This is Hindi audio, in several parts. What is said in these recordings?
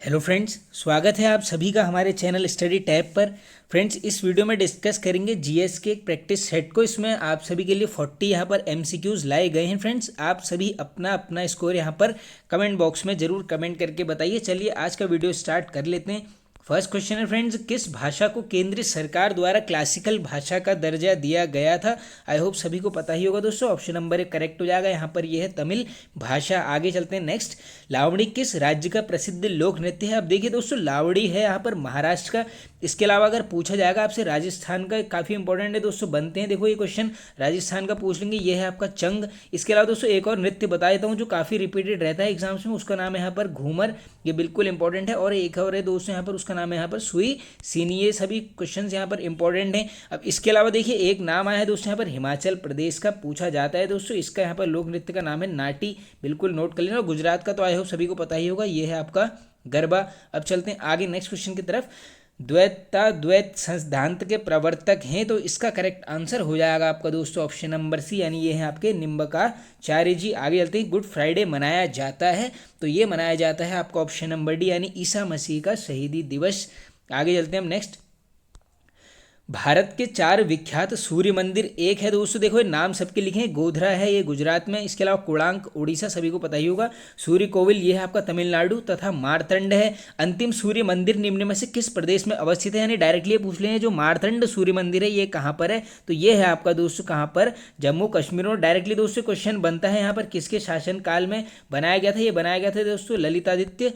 हेलो फ्रेंड्स, स्वागत है आप सभी का हमारे चैनल स्टडी टैब पर। फ्रेंड्स, इस वीडियो में डिस्कस करेंगे जीएस के एक प्रैक्टिस सेट को। इसमें आप सभी के लिए 40 यहाँ पर एमसीक्यूज लाए गए हैं। फ्रेंड्स, आप सभी अपना अपना स्कोर यहाँ पर कमेंट बॉक्स में ज़रूर कमेंट करके बताइए। चलिए आज का वीडियो स्टार्ट कर लेते हैं। फर्स्ट क्वेश्चन है फ्रेंड्स, किस भाषा को केंद्रीय सरकार द्वारा क्लासिकल भाषा का दर्जा दिया गया था? आई होप सभी को पता ही होगा दोस्तों। ऑप्शन नंबर 1 करेक्ट हो जाएगा। यहाँ पर यह है तमिल भाषा। आगे चलते हैं नेक्स्ट। लावणी किस राज्य का प्रसिद्ध लोक नृत्य है? अब देखिए दोस्तों, लावड़ी है यहाँ पर महाराष्ट्र का। इसके अलावा अगर पूछा जाएगा आपसे राजस्थान का, काफ़ी इंपॉर्टेंट है दोस्तों, बनते हैं। देखो ये क्वेश्चन राजस्थान का पूछ लेंगे, ये है आपका चंग। इसके अलावा दोस्तों एक और नृत्य बता देता हूँ जो काफ़ी रिपीटेड रहता है एग्जाम्स में, उसका नाम है यहाँ पर घूमर। ये बिल्कुल इंपॉर्टेंट है। और एक और है दोस्तों यहाँ पर, उसका नाम है यहाँ पर सुई सीनी। ये सभी क्वेश्चंस यहाँ पर इंपॉर्टेंट हैं। अब इसके अलावा देखिए एक नाम आया है दोस्तों यहाँ पर, हिमाचल प्रदेश का पूछा जाता है दोस्तों। इसका यहाँ पर लोक नृत्य का नाम है नाटी, बिल्कुल नोट कर लेना। और गुजरात का तो आई होप सभी को पता ही होगा, ये है आपका गरबा। अब चलते हैं आगे नेक्स्ट क्वेश्चन की तरफ। द्वैत सिद्धांत के प्रवर्तक हैं, तो इसका करेक्ट आंसर हो जाएगा आपका दोस्तों ऑप्शन नंबर सी, यानी ये है आपके निम्बकाचार्य जी। आगे चलते हैं, गुड फ्राइडे मनाया जाता है, तो ये मनाया जाता है आपका ऑप्शन नंबर डी, यानी ईसा मसीह का शहीदी दिवस। आगे चलते हैं हम नेक्स्ट। भारत के 4 विख्यात सूर्य मंदिर एक है दोस्तों। देखो ये नाम सबके लिखे हैं। गोधरा है ये गुजरात में, इसके अलावा कोणार्क उड़ीसा, सभी को पता ही होगा। सूर्य कोविल ये है आपका तमिलनाडु, तथा मारतंड है। अंतिम सूर्य मंदिर निम्न में से किस प्रदेश में अवस्थित है? यानी डायरेक्टली ये पूछ लें जो मारतंड सूर्य मंदिर है ये कहाँ पर है, तो ये है आपका दोस्तों कहाँ पर, जम्मू कश्मीर में। डायरेक्टली दोस्तों क्वेश्चन बनता है यहाँ पर, किसके शासनकाल में बनाया गया था? ये बनाया गया था दोस्तों ललितादित्य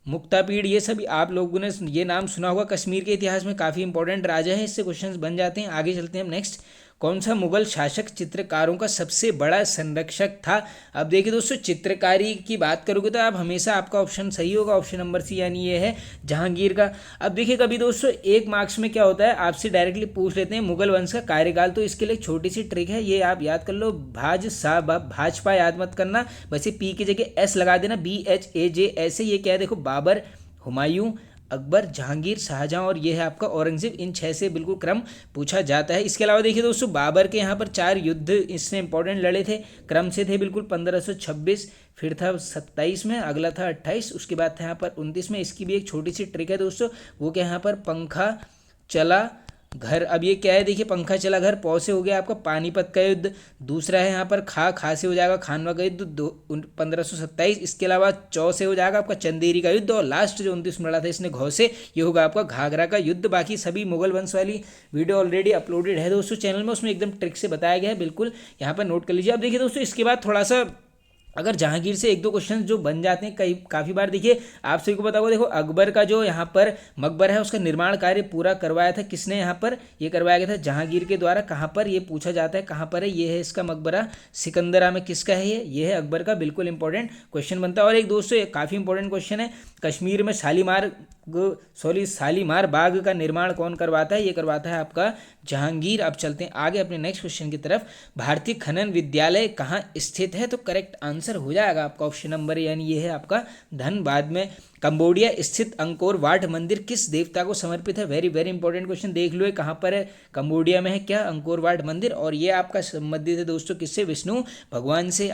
मुक्तापीड़। ये सभी आप लोगों ने ये नाम सुना होगा, कश्मीर के इतिहास में काफ़ी इंपॉर्टेंट राजा है, इससे क्वेश्चंस बन जाते हैं। आगे चलते हैं हम नेक्स्ट। कौन सा मुगल शासक चित्रकारों का सबसे बड़ा संरक्षक था? अब देखिए दोस्तों, चित्रकारी की बात करोगे तो आप हमेशा आपका ऑप्शन सही होगा, ऑप्शन नंबर सी, यानी ये है जहांगीर का। अब देखिए कभी दोस्तों एक मार्क्स में क्या होता है, आपसे डायरेक्टली पूछ लेते हैं मुगल वंश का कार्यकाल, तो इसके लिए एक छोटी सी ट्रिक है, ये आप याद कर लो। भाजपा याद मत करना, बस ये पी की जगह एस लगा देना, BHAJ ऐसे। ये क्या है देखो, बाबर, हुमायूं, अकबर, जहांगीर, शाहजहां और ये है आपका औरंगजेब। इन 6 से बिल्कुल क्रम पूछा जाता है। इसके अलावा देखिए दोस्तों, बाबर के यहाँ पर 4 युद्ध इसने इंपॉर्टेंट लड़े थे, क्रम से थे बिल्कुल। 1526, फिर था 27 में, अगला था 28, उसके बाद था यहाँ पर 29 में। इसकी भी एक छोटी सी ट्रिक है दोस्तों, वो क्या यहाँ पर पंखा चला घर। अब ये क्या है देखिए, पंखा चला घर, पौ से हो गया आपका पानीपत का युद्ध। दूसरा है यहाँ पर खा से हो जाएगा खानवा का युद्ध 1527। इसके अलावा चौ से हो जाएगा आपका चंदेरी का युद्ध। और लास्ट जो 29 में लड़ा था इसने घौ से, ये होगा आपका घाघरा का युद्ध। बाकी सभी मुगल वंश वाली वीडियो ऑलरेडी अपलोडेड है दोस्तों चैनल में, उसमें एकदम ट्रिक से बताया गया है, बिल्कुल यहाँ पर नोट कर लीजिए। अब देखिए दोस्तों, इसके बाद थोड़ा सा अगर जहांगीर से एक दो क्वेश्चन जो बन जाते हैं कई काफ़ी बार, देखिए आप सभी को पता होगा। देखो अकबर का जो यहाँ पर मकबरा है उसका निर्माण कार्य पूरा करवाया था किसने? यहाँ पर ये करवाया गया था जहांगीर के द्वारा। कहाँ पर ये पूछा जाता है, कहाँ पर है? ये है इसका मकबरा सिकंदरा में। किसका है ये है अकबर का। बिल्कुल इंपॉर्टेंट क्वेश्चन बनता है। और एक दोस्तों काफ़ी इंपॉर्टेंट क्वेश्चन है, कश्मीर में शालीमार बाग का निर्माण कौन करवाता है? ये करवाता है आपका जहांगीर। अब चलते हैं आगे अपने नेक्स्ट क्वेश्चन की तरफ। भारतीय खनन विद्यालय कहाँ स्थित है? तो करेक्ट आंसर हो जाएगा आपका ऑप्शन नंबर, यानी ये है आपका धनबाद में। कंबोडिया स्थित अंकोर वाट मंदिर किस देवता को समर्पित है? वेरी वेरी इंपॉर्टेंट क्वेश्चन, देख लो ये कहाँ पर है, कंबोडिया में है क्या अंकोर वाट मंदिर। और ये आपका संबंधित है दोस्तों किससे? विष्णु भगवान से।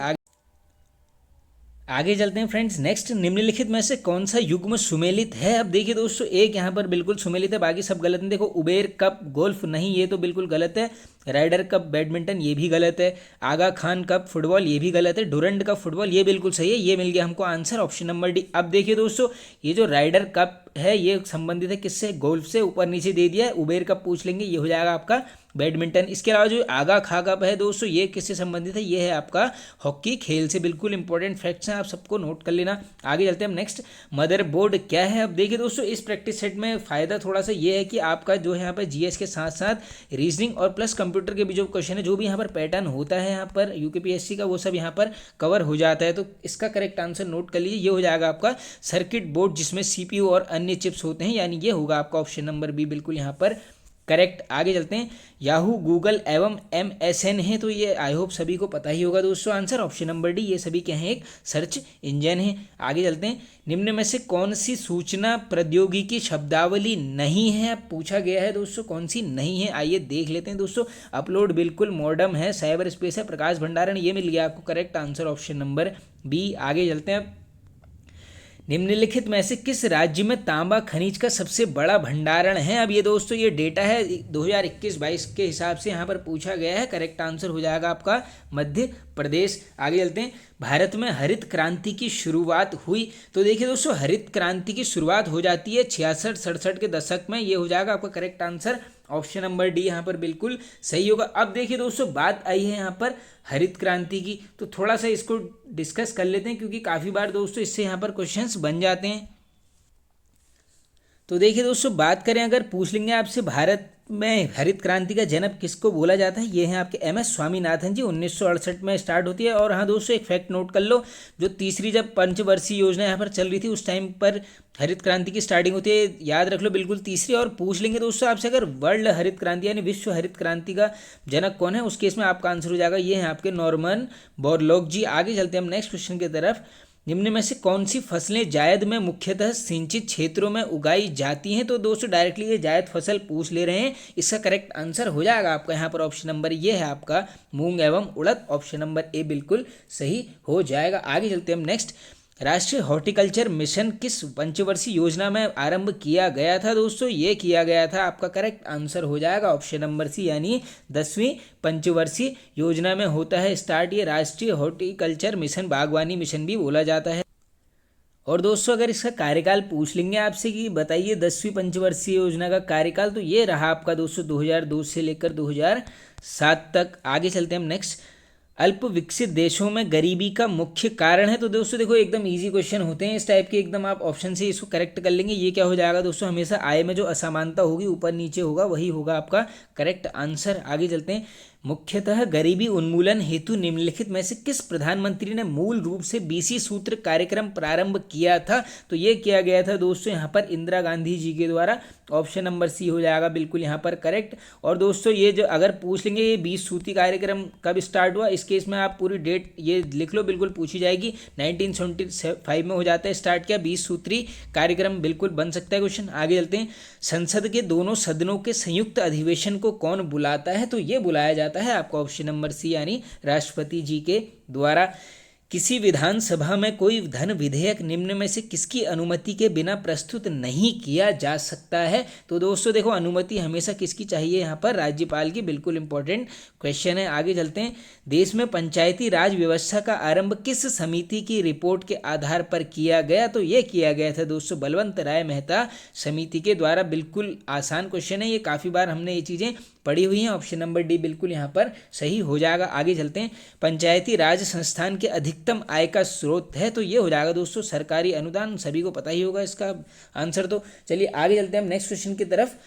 आगे चलते हैं फ्रेंड्स नेक्स्ट। निम्नलिखित में से कौन सा युग्म सुमेलित है? अब देखिए दोस्तों, एक यहाँ पर बिल्कुल सुमेलित है, बाकी सब गलत हैं। देखो उबेर कप गोल्फ नहीं, ये तो बिल्कुल गलत है। राइडर कप बैडमिंटन, ये भी गलत है। आगा खान कप फुटबॉल, ये भी गलत है। डुरंड कप फुटबॉल, ये बिल्कुल सही है। ये मिल गया हमको आंसर ऑप्शन नंबर डी। अब देखिए दोस्तों, ये जो राइडर कप है ये संबंधित है किससे? गोल्फ से। ऊपर नीचे दे दिया है, उबेर कप पूछ लेंगे, ये हो जाएगा आपका बैडमिंटन। इसके अलावा जो आगा खा कप है दोस्तों, ये किससे संबंधित है? ये है आपका हॉकी खेल से। बिल्कुल इंपॉर्टेंट फैक्ट्स हैं, आप सबको नोट कर लेना। आगे चलते हैं हम नेक्स्ट। मदरबोर्ड क्या है? अब देखिए दोस्तों, इस प्रैक्टिस सेट में फ़ायदा थोड़ा सा ये है कि आपका जो है यहाँ पर जीएस के साथ साथ रीजनिंग और प्लस कंप्यूटर के भी जो क्वेश्चन है, जो भी यहाँ पर पैटर्न होता है यहाँ पर यूकेपीएससी का, वो सब यहाँ पर कवर हो जाता है। तो इसका करेक्ट आंसर नोट कर लीजिए, ये हो जाएगा आपका सर्किट बोर्ड जिसमें सीपीयू और अन्य चिप्स होते हैं, यानी ये होगा आपका ऑप्शन नंबर बी, बिल्कुल यहाँ पर करेक्ट। आगे चलते हैं। याहू, गूगल एवं MSN है, तो ये आई होप सभी को पता ही होगा दोस्तों आंसर ऑप्शन नंबर डी। ये सभी क्या हैं? एक सर्च इंजन है। आगे चलते हैं। निम्न में से कौन सी सूचना प्रौद्योगिकी शब्दावली नहीं है? पूछा गया है दोस्तों, कौन सी नहीं है, आइए देख लेते हैं दोस्तों। अपलोड बिल्कुल मॉडर्न है, साइबर स्पेस है, प्रकाश भंडारण, ये मिल गया आपको correct answer option number B. आगे चलते हैं। निम्नलिखित में से किस राज्य में तांबा खनिज का सबसे बड़ा भंडारण है। अब ये दोस्तों ये डेटा है 2021-22 के हिसाब से यहाँ पर पूछा गया है। करेक्ट आंसर हो जाएगा आपका मध्य प्रदेश। आगे चलते हैं। भारत में हरित क्रांति की शुरुआत हुई, तो देखिए दोस्तों हरित क्रांति की शुरुआत हो जाती है 66-67 के दशक में। ये हो जाएगा आपका correct answer option number D यहाँ पर बिल्कुल सही होगा। अब देखिए दोस्तों बात आई है यहाँ पर हरित क्रांति की, तो थोड़ा सा इसको डिस्कस कर लेते हैं क्योंकि काफ़ी बार दोस्तों इससे यहाँ पर क्वेश्चंस बन जाते हैं। तो देखिए दोस्तों बात करें, अगर पूछ लेंगे आपसे भारत में हरित क्रांति का जनक किसको बोला जाता है, ये है आपके एम.एस. स्वामीनाथन जी। 1968 में स्टार्ट होती है। और हाँ दोस्तों एक फैक्ट नोट कर लो, जो तीसरी जब पंचवर्षीय योजना यहाँ पर चल रही थी उस टाइम पर हरित क्रांति की स्टार्टिंग होती है, याद रख लो बिल्कुल तीसरी। और पूछ लेंगे दोस्तों आपसे अगर वर्ल्ड हरित क्रांति यानी विश्व हरित क्रांति का जनक कौन है, उस केस में आपका आंसर हो जाएगा ये है आपके नॉर्मन बोरलॉग जी। आगे चलते हैं हम नेक्स्ट क्वेश्चन की तरफ। निम्न में से कौन सी फसलें जायद में मुख्यतः सिंचित क्षेत्रों में उगाई जाती हैं। तो दोस्तों डायरेक्टली ये जायद फसल पूछ ले रहे हैं। इसका करेक्ट आंसर हो जाएगा आपका यहाँ पर ऑप्शन नंबर ये है आपका मूंग एवं उड़द। ऑप्शन नंबर ए बिल्कुल सही हो जाएगा। आगे चलते हैं हम नेक्स्ट। राष्ट्रीय हॉर्टिकल्चर मिशन किस पंचवर्षीय योजना में आरंभ किया गया था। दोस्तों ये किया गया था, आपका करेक्ट आंसर हो जाएगा ऑप्शन नंबर सी यानी 10वीं पंचवर्षीय योजना में होता है स्टार्ट ये राष्ट्रीय हॉर्टिकल्चर मिशन, बागवानी मिशन भी बोला जाता है। और दोस्तों अगर इसका कार्यकाल पूछ लेंगे आपसे कि बताइए 10वीं पंचवर्षीय योजना का कार्यकाल, तो ये रहा आपका दोस्तों 2002 से लेकर 2007 तक। आगे चलते हैं हम नेक्स्ट। अल्प विकसित देशों में गरीबी का मुख्य कारण है। तो दोस्तों देखो एकदम इजी क्वेश्चन होते हैं इस टाइप के, एकदम आप ऑप्शन से इसको करेक्ट कर लेंगे। ये क्या हो जाएगा दोस्तों, हमेशा आय में जो असमानता होगी ऊपर नीचे होगा वही होगा आपका करेक्ट आंसर। आगे चलते हैं। मुख्यतः गरीबी उन्मूलन हेतु निम्नलिखित में से किस प्रधानमंत्री ने मूल रूप से बीसी सूत्र कार्यक्रम प्रारंभ किया था। तो ये किया गया था दोस्तों यहाँ पर इंदिरा गांधी जी के द्वारा। ऑप्शन नंबर सी हो जाएगा बिल्कुल यहाँ पर करेक्ट। और दोस्तों ये जो अगर पूछ लेंगे ये 20 सूत्री कार्यक्रम कब स्टार्ट हुआ, इस केस में आप पूरी डेट ये लिख लो, बिल्कुल पूछी जाएगी। 1975 में हो जाता है स्टार्ट किया 20 सूत्री कार्यक्रम, बिल्कुल बन सकता है क्वेश्चन। आगे चलते हैं। संसद के दोनों सदनों के संयुक्त अधिवेशन को कौन बुलाता है। तो ये बुलाया जाता है आपका ऑप्शन नंबर सी यानी राष्ट्रपति जी के द्वारा। किसी विधानसभा में कोई धन विधेयक निम्न में से किसकी अनुमति के बिना प्रस्तुत नहीं किया जा सकता है। तो दोस्तों देखो अनुमति हमेशा किसकी चाहिए, यहाँ पर राज्यपाल की, बिल्कुल इंपॉर्टेंट क्वेश्चन है। आगे चलते हैं। देश में पंचायती राज व्यवस्था का आरंभ किस समिति की रिपोर्ट के आधार पर किया गया। तो ये किया गया था दोस्तों बलवंत राय मेहता समिति के द्वारा। बिल्कुल आसान क्वेश्चन है, ये काफ़ी बार हमने ये चीज़ें पड़ी हुई हैं। ऑप्शन नंबर डी बिल्कुल यहाँ पर सही हो जाएगा। आगे चलते हैं। पंचायती राज संस्थान के अधिकतम आय का स्रोत है। तो ये हो जाएगा दोस्तों सरकारी अनुदान, सभी को पता ही होगा इसका आंसर। तो चलिए आगे चलते हैं हम नेक्स्ट क्वेश्चन की तरफ।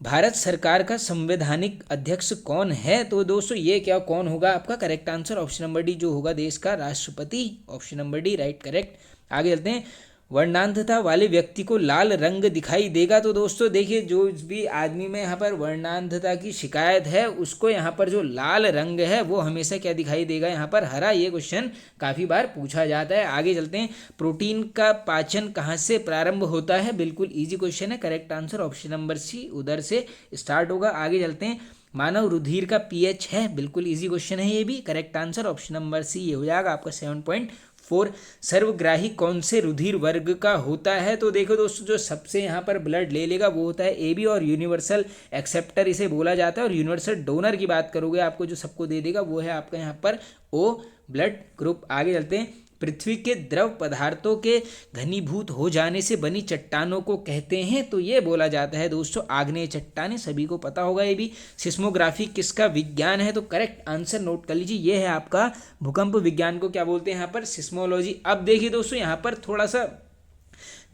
भारत सरकार का संवैधानिक अध्यक्ष कौन है। तो दोस्तों ये क्या कौन होगा, आपका correct answer option number D जो होगा देश का राष्ट्रपति। Option number D right correct. आगे चलते हैं। वर्णांधता वाले व्यक्ति को लाल रंग दिखाई देगा। तो दोस्तों देखिए जो भी आदमी में यहाँ पर वर्णांधता की शिकायत है उसको यहाँ पर जो लाल रंग है वो हमेशा क्या दिखाई देगा, यहाँ पर हरा। ये क्वेश्चन काफ़ी बार पूछा जाता है। आगे चलते हैं। प्रोटीन का पाचन कहाँ से प्रारंभ होता है। बिल्कुल ईजी क्वेश्चन है, correct answer option number C उधर से स्टार्ट होगा। आगे चलते हैं। मानव रुधिर का पीएच है, बिल्कुल इजी क्वेश्चन है ये भी, correct answer option number C ये हो जाएगा आपका 7.4। सर्वग्राही कौन से रुधिर वर्ग का होता है। तो देखो दोस्तों जो सबसे यहाँ पर ब्लड ले लेगा वो होता है AB और यूनिवर्सल एक्सेप्टर इसे बोला जाता है। और यूनिवर्सल डोनर की बात करोगे आपको जो सबको दे देगा वो है आपका यहाँ पर O ब्लड ग्रुप। आगे चलते हैं। पृथ्वी के द्रव पदार्थों के घनीभूत हो जाने से बनी चट्टानों को कहते हैं। तो ये बोला जाता है दोस्तों आग्नेय चट्टानें, सभी को पता होगा ये भी। सिस्मोग्राफी किसका विज्ञान है। तो करेक्ट आंसर नोट कर लीजिए, ये है आपका भूकंप विज्ञान को क्या बोलते हैं यहाँ पर, सिस्मोलॉजी। अब देखिए दोस्तों यहाँ पर थोड़ा सा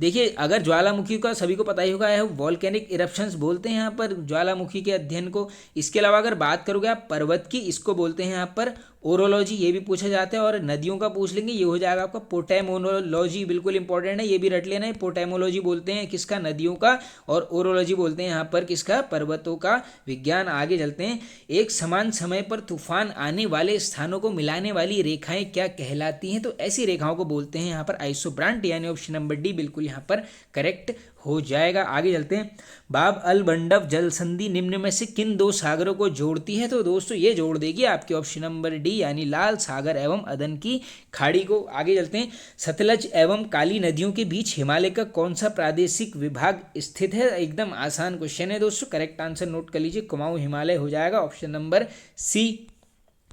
देखिए, अगर ज्वालामुखी का सभी को पता ही होगा है वॉल्केनिक इरप्शंस बोलते हैं यहाँ पर ज्वालामुखी के अध्ययन को। इसके अलावा अगर बात करोगे आप पर्वत की, इसको बोलते हैं यहाँ पर ओरोलॉजी, ये भी पूछा जाता है। और नदियों का पूछ लेंगे ये हो जाएगा आपका पोटेमोलॉजी, बिल्कुल इंपॉर्टेंट है, ये भी रट लेना है। पोटेमोलॉजी बोलते हैं किसका, नदियों का, और ओरोलॉजी बोलते हैं यहाँ पर किसका, पर्वतों का विज्ञान। आगे चलते हैं। एक समान समय पर तूफान आने वाले स्थानों को मिलाने वाली रेखाएं क्या कहलाती हैं। तो ऐसी रेखाओं को बोलते हैं यहाँ पर आइसोब्रांट, यानी ऑप्शन नंबर डी बिल्कुल यहाँ पर करेक्ट हो जाएगा। आगे चलते हैं। बाब अल मंडब जल संधि निम्न में से किन दो सागरों को जोड़ती है? तो दोस्तों ये जोड़ देगी आपके ऑप्शन नंबर डी यानी लाल सागर एवं अदन की खाड़ी को। आगे चलते हैं। सतलज एवं काली नदियों के बीच हिमालय का कौन सा प्रादेशिक विभाग स्थित है? एकदम आसान क्वेश्चन है दोस्तों, करेक्ट आंसर नोट कर लीजिए, कुमाऊं हिमालय हो जाएगा, ऑप्शन नंबर सी।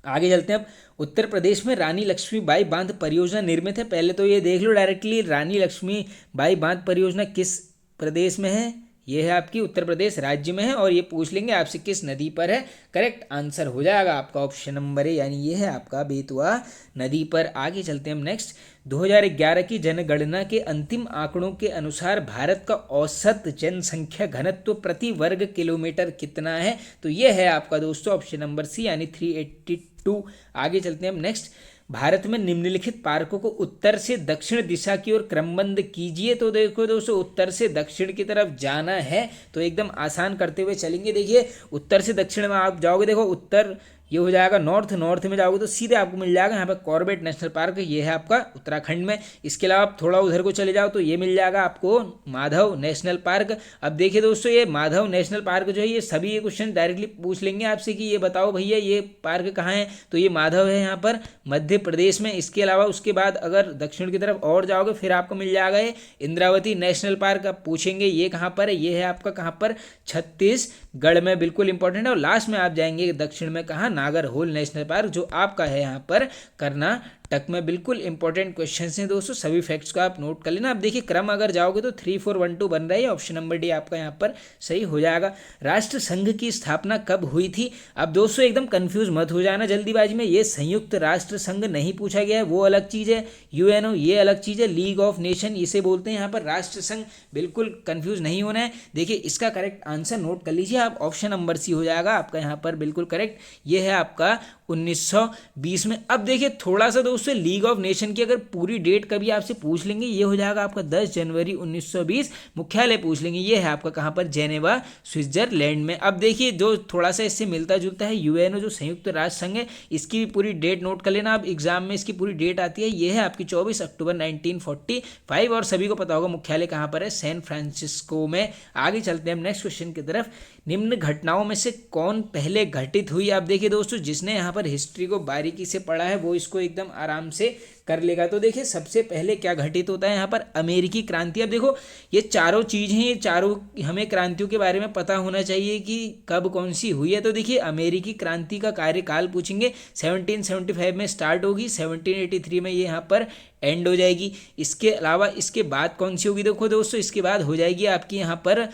आगे चलते हैं। अब उत्तर प्रदेश में रानी लक्ष्मीबाई बांध परियोजना निर्मित है। पहले तो ये देख लो डायरेक्टली, रानी लक्ष्मीबाई बांध परियोजना किस प्रदेश में है? ये है आपकी उत्तर प्रदेश राज्य में है, और ये पूछ लेंगे आपसे किस नदी पर है। करेक्ट आंसर हो जाएगा आपका ऑप्शन नंबर ए यानी ये है आपका बेतवा नदी पर। आगे चलते हैं हम नेक्स्ट। 2011 की जनगणना के अंतिम आंकड़ों के अनुसार भारत का औसत जनसंख्या घनत्व प्रति वर्ग किलोमीटर कितना है? तो ये है आपका दोस्तों ऑप्शन नंबर सी यानी 382। आगे चलते हैं हम नेक्स्ट। भारत में निम्नलिखित पार्कों को उत्तर से दक्षिण दिशा की ओर क्रमबद्ध कीजिए। तो देखो दोस्तों, उत्तर से दक्षिण की तरफ जाना है तो एकदम आसान करते हुए चलेंगे। देखिए उत्तर से दक्षिण में आप जाओगे, देखो उत्तर ये हो जाएगा नॉर्थ, नॉर्थ में जाओगे तो सीधे आपको मिल जाएगा यहाँ पर कॉर्बेट नेशनल पार्क, ये है आपका उत्तराखंड में। इसके अलावा आप थोड़ा उधर को चले जाओ तो ये मिल जाएगा आपको माधव नेशनल पार्क। अब देखिए दोस्तों, ये माधव नेशनल पार्क जो है, ये सभी ये क्वेश्चन डायरेक्टली पूछ लेंगे आपसे कि ये बताओ भैया ये पार्क कहाँ है? तो ये माधव है यहाँ पर मध्य प्रदेश में। इसके अलावा उसके बाद अगर दक्षिण की तरफ और जाओगे फिर आपको मिल जाएगा ये इंद्रावती नेशनल पार्क। आप पूछेंगे ये कहाँ पर है? ये है आपका कहाँ पर? छत्तीसगढ़ में, बिल्कुल इंपॉर्टेंट है। और लास्ट में आप जाएंगे दक्षिण में कहाँ? नागरहोल नेशनल पार्क, जो आपका है यहाँ पर कर्नाटक में। बिल्कुल इंपॉर्टेंट क्वेश्चन हैं दोस्तों, सभी फैक्ट्स को आप नोट कर लेना। अब देखिए क्रम अगर जाओगे तो 3 4 1 2 बन रहा है, ऑप्शन नंबर डी आपका यहाँ पर सही हो जाएगा। राष्ट्र संघ की स्थापना कब हुई थी? अब दोस्तों एकदम कंफ्यूज मत हो जाना जल्दीबाजी में, ये संयुक्त राष्ट्र संघ नहीं पूछा गया है, वो अलग चीज़ है। यूएनओ ये अलग चीज़ है, लीग ऑफ नेशन इसे बोलते हैं यहाँ पर राष्ट्र संघ। बिल्कुल कंफ्यूज नहीं होना है। देखिए इसका करेक्ट आंसर नोट कर लीजिए आप, ऑप्शन नंबर सी हो जाएगा आपका यहाँ पर बिल्कुल करेक्ट। ये है आपका 1920 में। अब देखिए थोड़ा सा दोस्तों, लीग ऑफ नेशन की अगर पूरी डेट कभी आपसे पूछ लेंगे, ये हो जाएगा आपका 10 जनवरी 1920। मुख्यालय पूछ लेंगे, ये है आपका कहाँ पर? जेनेवा स्विट्जरलैंड में। अब देखिए जो थोड़ा सा इससे मिलता जुलता है, यूएनओ जो संयुक्त राष्ट्र संघ है, इसकी भी पूरी डेट नोट कर लेना। अब एग्जाम में इसकी पूरी डेट आती है, ये है आपकी 24 अक्टूबर 1945, और सभी को पता होगा मुख्यालय कहाँ पर है? सैन फ्रांसिस्को में। आगे चलते हैं हम नेक्स्ट क्वेश्चन की तरफ। निम्न घटनाओं में से कौन पहले घटित हुई? आप देखिए दोस्तों, जिसने यहाँ पर हिस्ट्री को बारीकी से पढ़ा है वो इसको एकदम आराम से कर लेगा। तो देखिए सबसे पहले क्या घटित होता है यहाँ पर? अमेरिकी क्रांति। अब देखो ये चारों चीज़ हैं, ये चारों हमें क्रांतियों के बारे में पता होना चाहिए कि कब कौन सी हुई है। तो देखिए अमेरिकी क्रांति का कार्यकाल पूछेंगे, 1775 में स्टार्ट होगी, 1783 में ये यहाँ पर एंड हो जाएगी। इसके अलावा इसके बाद कौन सी होगी? देखो दोस्तों, इसके बाद हो जाएगी आपकी यहाँ पर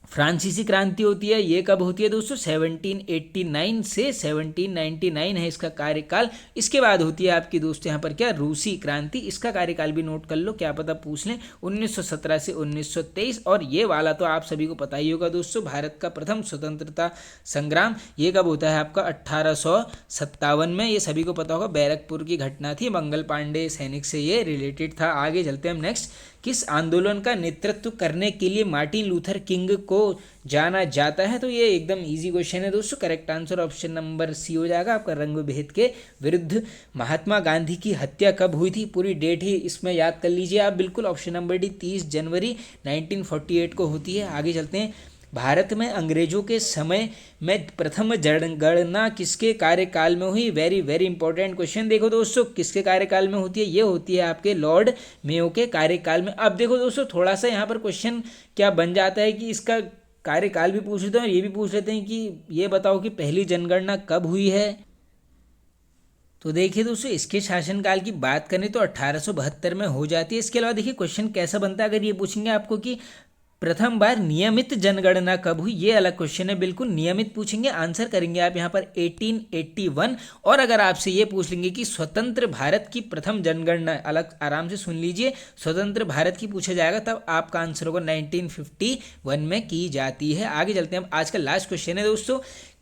फ्रांसीसी क्रांति होती है। ये कब होती है दोस्तों? 1789 से 1799 है इसका कार्यकाल। इसके बाद होती है आपकी दोस्तों यहाँ पर क्या? रूसी क्रांति। इसका कार्यकाल भी नोट कर लो, क्या पता पूछ लें, 1917 से 1923। और ये वाला तो आप सभी को पता ही होगा दोस्तों, भारत का प्रथम स्वतंत्रता संग्राम, ये कब होता है आपका? 1857 में। ये सभी को पता होगा, बैरकपुर की घटना थी, मंगल पांडे सैनिक से ये रिलेटेड था। आगे चलते हैं हम नेक्स्ट। किस आंदोलन का नेतृत्व करने के लिए मार्टिन लूथर किंग को जाना जाता है? तो ये एकदम इजी क्वेश्चन है दोस्तों, correct answer option number C हो जाएगा आपका, रंग भेद के विरुद्ध। महात्मा गांधी की हत्या कब हुई थी? पूरी डेट ही इसमें याद कर लीजिए आप, बिल्कुल ऑप्शन नंबर डी 30 जनवरी 1948 को होती है। आगे चलते हैं। भारत में अंग्रेजों के समय में प्रथम जनगणना किसके कार्यकाल में हुई? Very very important question. देखो दोस्तों, किसके कार्यकाल में होती है? ये होती है आपके लॉर्ड मेयो के कार्यकाल में। अब देखो दोस्तों, थोड़ा सा यहाँ पर क्वेश्चन क्या बन जाता है कि इसका कार्यकाल भी पूछ लेते हैं और ये भी पूछ लेते हैं कि ये बताओ कि पहली जनगणना कब हुई है। तो देखिए दोस्तों, इसके शासनकाल की बात करें तो 1872 में हो जाती है। इसके अलावा देखिए क्वेश्चन कैसा बनता है, अगर ये पूछेंगे आपको कि प्रथम बार नियमित जनगणना कब हुई, ये अलग क्वेश्चन है, बिल्कुल नियमित पूछेंगे, आंसर करेंगे आप यहाँ पर 1881। और अगर आपसे ये पूछ लेंगे कि स्वतंत्र भारत की प्रथम जनगणना, अलग आराम से सुन लीजिए, स्वतंत्र भारत की पूछा जाएगा तब आपका आंसर होगा 1951 में की जाती है। आगे चलते हैं हम, आज का लास्ट क्वेश्चन है दोस्तों,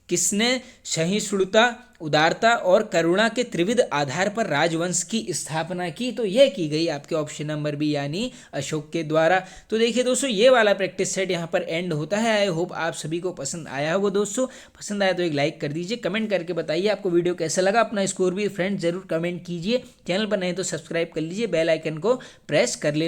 किसने सहिष्णुता, उदारता और करुणा के त्रिविध आधार पर राजवंश की स्थापना की? तो यह की गई आपके ऑप्शन नंबर बी यानी अशोक के द्वारा। तो देखिए दोस्तों, ये वाला प्रैक्टिस सेट यहाँ पर एंड होता है। आई होप आप सभी को पसंद आया होगा दोस्तों। पसंद आया तो एक लाइक कर दीजिए, कमेंट करके बताइए आपको वीडियो कैसा लगा, अपना स्कोर भी फ्रेंड्स जरूर कमेंट कीजिए। चैनल पर नहीं तो सब्सक्राइब कर लीजिए, बेल आइकन को प्रेस कर लेना।